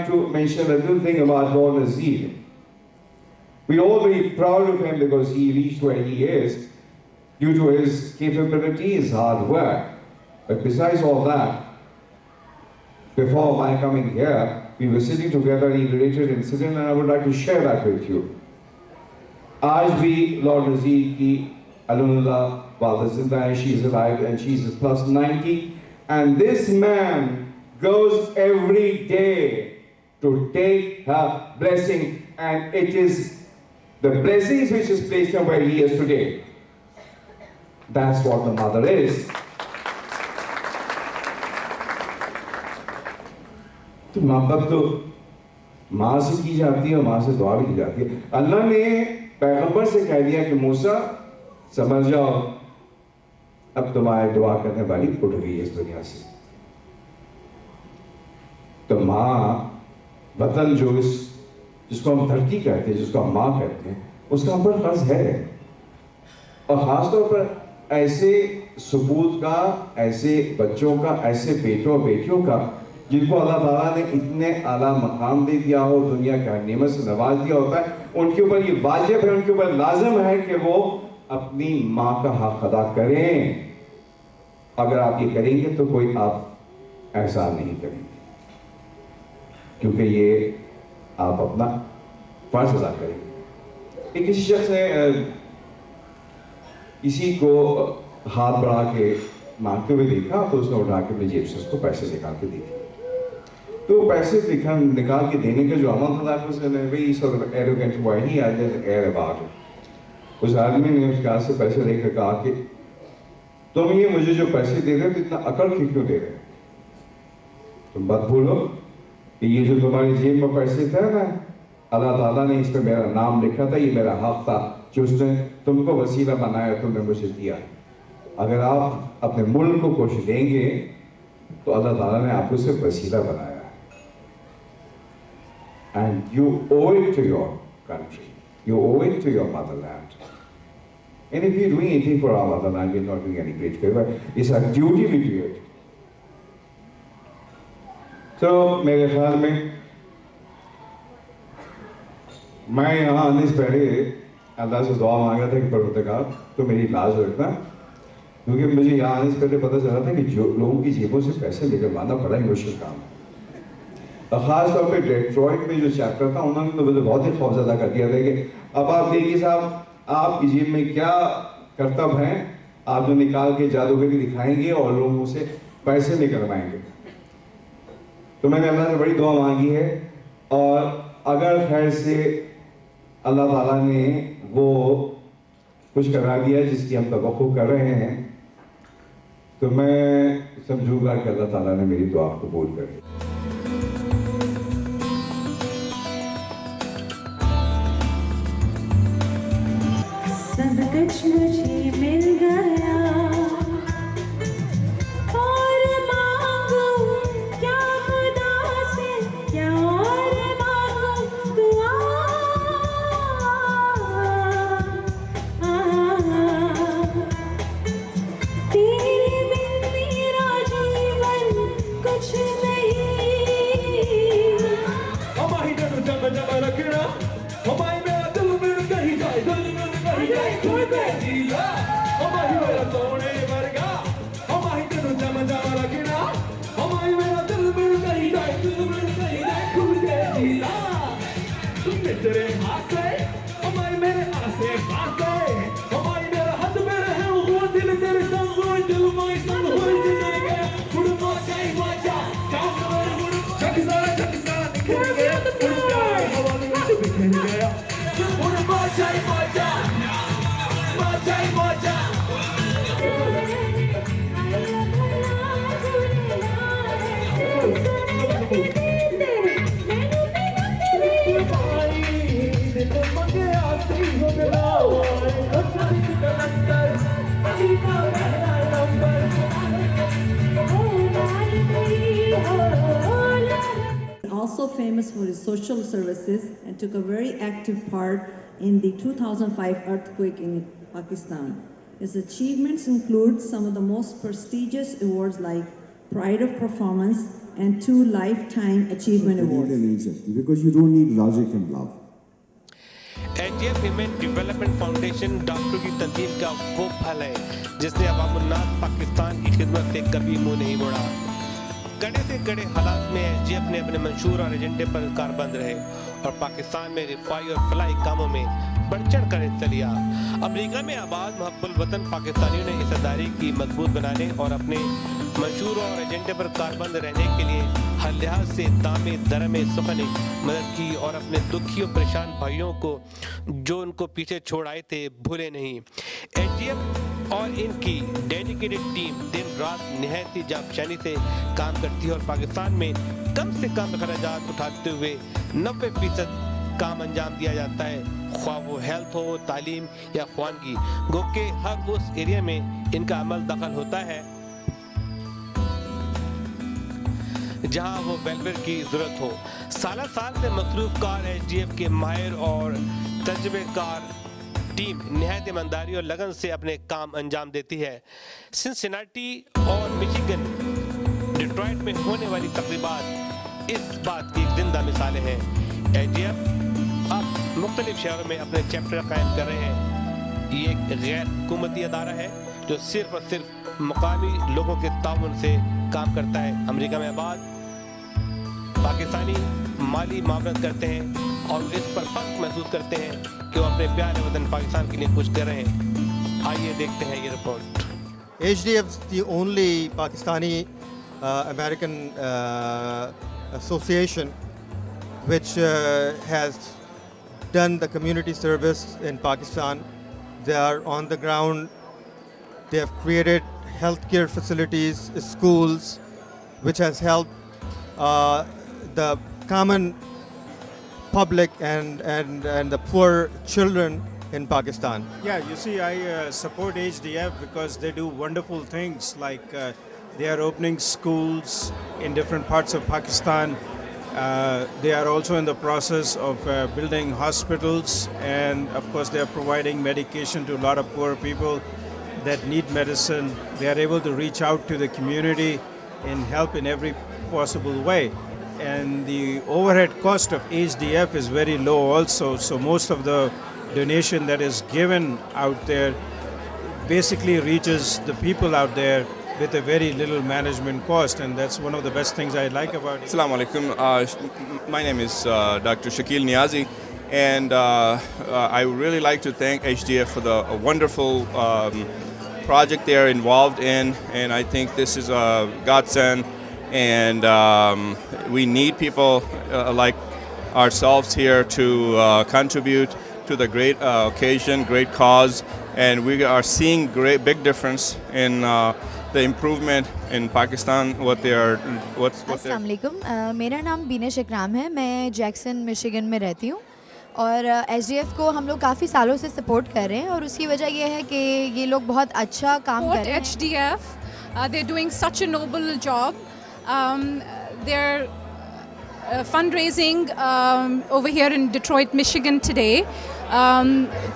like to mention a little thing about Lord Nazir. We're all very proud of him because he reached where he is due to his capability, his hard work. But besides all that, before my coming here, we were sitting together in a related incident, and I would like to share that with you. आज भी Lord Nazir की Alhamdulillah father zinda hai, she is alive and she is plus 90, and this man goes every day to take her blessing, and it is the blessings which is placed on where he is today. That's what the mother is. तो मोहब्बत तो माँ से की जाती है और माँ से दुआ भी की जाती है. अल्लाह ने पैगंबर से कह दिया कि मूसा समझ जाओ, अब तुम्हारी दुआ करने वाली उठ गई इस दुनिया से. तो माँ वतन जो जिसको हम धरती कहते हैं, जिसको हम माँ कहते हैं, उसका हम पर फर्ज है. और खासतौर पर ऐसे सबूत का, ऐसे बच्चों का, ऐसे बेटों बेटियों का जिनको अल्लाह ताला ने इतने आला मकाम दे दिया हो, दुनिया का नेमत से नवाज दिया होता है, उनके ऊपर ये वाजिब है, उनके ऊपर लाजिम है कि वो अपनी माँ का हक अदा करें. अगर आप ये करेंगे तो कोई आप एहसान नहीं करेंगे, क्योंकि ये आप अपना फर्ज अदा करेंगे. किसी शख्स ने किसी को हाथ बढ़ा के मांगते हुए देखा तो उसने उठा के अपनी जेब से उसको पैसे निकाल के दिए. तो पैसे निकाल के देने का जो अमल था उसने very sort of arrogant way, he had an air about it. उस आदमी ने उसके हाथ से पैसे लेकर कहा कि तुम ये मुझे जो पैसे दे रहे हो तो इतना अकड़ क्यों दे रहे हो? तुम बात भूलो कि ये जो तुम्हारी जेब में पैसे थे ना, अल्लाह ताला ने इस पे मेरा नाम लिखा था, ये मेरा हक था जो उसने तुमको वसीला बनाया, तुमने मुझे दिया. अगर आप अपने मुल्क को कुछ देंगे तो अल्लाह ताला ने आपको सिर्फ वसीला बनाया. And you owe it to your country. You owe it to your motherland. And if you're doing anything for our motherland, we're not doing any great favor. It's our duty we do it. So, मेरे ख्याल में मैं यहाँ आने से पहले अल्लाह से दुआ मांगा था कि परवरदिगार तो मेरी लाज रखना, क्योंकि मुझे यहाँ आने से पहले पता चला था कि जो लोगों की जेबों से पैसे निकलवाना बड़ा ही मुश्किल काम है. ख़ास तौर पे डेट्रॉइट में जो चैप्टर था उन्होंने तो मुझे बहुत ही खौफजदा कर दिया था कि अब आप देखिए साहब, आपकी जेब में क्या करतब हैं, आप जो निकाल के जादूगरी दिखाएंगे और लोगों से पैसे निकलवाएंगे. तो मैंने अल्लाह से बड़ी दुआ मांगी है, और अगर खैर से अल्लाह ताला ने वो कुछ करा दिया जिसकी हम तवक्को कर रहे हैं, तो मैं समझूंगा कि अल्लाह ताला ने मेरी दुआ कबूल कर ली. सब कुछ मुझे मिल गया और मांगू क्या खुदा से, क्या और मांगू दुआ. तेरे बिन मेरा जीवन कुछ नहीं. हमारी जब जब जब रखना हमारी मेरा दिल में कहीं जाए, दिल में कहीं जाए खुद दे दिया. हमारी मेरा सोने वर्गा हमारी जब जब जब रखना हमारी मेरा दिल में कहीं जाए, दिल में कहीं जाए खुद दे दिया. तुम तेरे हाथ से हमारी मेरे आसे पास है, हमारी मेरा हाथ मेरे है वो दिल तेरे संग हो, दिल में संग हो जिंदगी गुड़ मचा मचा काम कर गुड़ चकसा निकल गया गुड़ हवा में बिखर गया गुड़ मचा मचा मचा मचा. Also famous for his social services and took a very active part in the 2005 earthquake in Pakistan. His achievements include some of the most prestigious awards like Pride of Performance, and 2 Lifetime Achievement खरीदने Awards. नहीं सकती because you don't need logic and love. HDF human development foundation डॉक्टरों की तंजीम का वो फल है जिसने अवामुन्नास पाकिस्तान की खिदमत से कभी मुंह नहीं मोड़ा। कड़े से कड़े हालात में एचडीएफ ने अपने मंशूर और एजेंडे पर कारबंद रहे और पाकिस्तान में रिफाई और फलाई कामों में बढ़ चढ़ कर हिस्सा लिया। अमेरिका में आबाद महब्बुल वतन पाकिस्तानियों ने इस अदारे की मजबूत बनाने और अपने मंशूर और एजेंडे पर कारबंद रहने के लिए हर लिहाज से दामे दरमे सुखने मदद की और अपने दुखी और परेशान भाइयों को जो उनको पीछे छोड़ आए थे भूले नहीं। एचडीएफ और इनकी डेडिकेटेड टीम दिन रात निहायती जागशानी से काम करती है और पाकिस्तान में कम से कम खर्चात उठाते हुए 90% काम अंजाम दिया जाता है, ख्वाह वो हेल्थ हो, तालीम या ख्वानगी। गो के हर उस एरिया में इनका अमल दखल होता है जहां वो वेलफेयर की ज़रूरत हो। साल से मसरूफ़ कार एचडीएफ के माहिर और तजर्बेकार टीम निहायत ईमानदारी और लगन से अपने काम अंजाम देती है। सिनसिनाटी और मिशिगन, डिट्रॉइट में होने वाली तकरीबात इस बात की एक जिंदा मिसालें हैं। एचडीएफ अब मुख्तलिफ शहरों में अपने चैप्टर कायम कर रहे हैं। ये एक गैर हुकूमती अदारा है जो सिर्फ और सिर्फ मुकामी लोगों के ताउन से काम करता है। अमेरिका में आबाद पाकिस्तानी माली मावनत करते हैं और इस पर फख्र महसूस करते हैं कि वो अपने प्यारे वतन पाकिस्तान के लिए कुछ कर रहे हैं। आइए देखते हैं ये report. HDF is the only Pakistani American association which has done the community service in Pakistan. They are on the ground. They have created healthcare facilities, schools, which has helped the common public and the poor children in Pakistan. Yeah, you see, I support HDF because they do wonderful things like they are opening schools in different parts of Pakistan. They are also in the process of building hospitals, and of course they are providing medication to a lot of poor people that need medicine. They are able to reach out to the community and help in every possible way. And the overhead cost of HDF is very low also, so most of the donation that is given out there basically reaches the people out there with a very little management cost, and that's one of the best things I like about it. Assalamu alaikum. My name is Dr. Shakil Niazi, and I would really like to thank HDF for the wonderful project they are involved in, and I think this is a godsend, and we need people like ourselves here to contribute to the great occasion, great cause, and we are seeing big difference in the improvement in Pakistan, what they are, अस्सलाम वालेकुम, मेरा नाम बीनेश इकराम है। मैं Jackson Michigan में रहती हूँ और एचडीएफ को हम लोग काफ़ी सालों से सपोर्ट कर रहे हैं और उसकी वजह ये है कि ये लोग बहुत अच्छा काम कर रहे हैं। HDF, they're doing such a noble job. They're fundraising over here in Detroit, Michigan today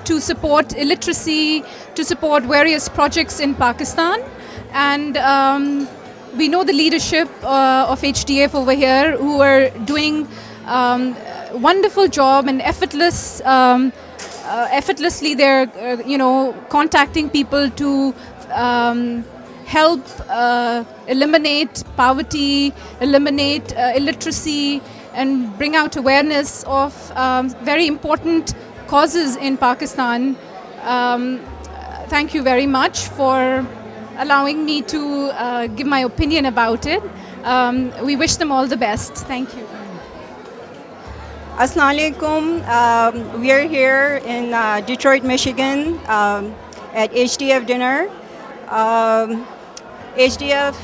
to support illiteracy, to support various projects in Pakistan. And we know the leadership of HDF over here who are doing wonderful job and effortlessly they're contacting people to help eliminate poverty, eliminate illiteracy, and bring out awareness of very important causes in Pakistan. Thank you very much for allowing me to give my opinion about it. We wish them all the best. Thank you. Assalamu alaikum. We are here in Detroit, Michigan at HDF dinner. HDF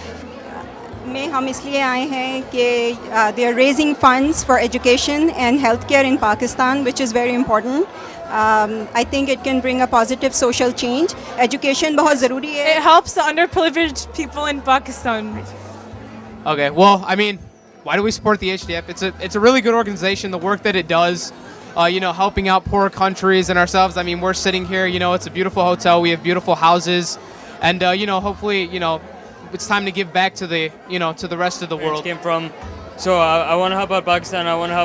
में हम इसलिए आए हैं कि they are raising funds for education and healthcare in Pakistan, which is very important. I think it can bring a positive social change. Education बहुत ज़रूरी है. It helps the underprivileged people in Pakistan. Okay, well, I mean, why do we support the HDF? It's a really good organization. The work that it does, helping out poor countries and ourselves. I mean, we're sitting here. It's a beautiful hotel. We have beautiful houses, and hopefully, it's time to give back to the, you know, to the rest of the world. Came from. So I want to help out Pakistan. I want to help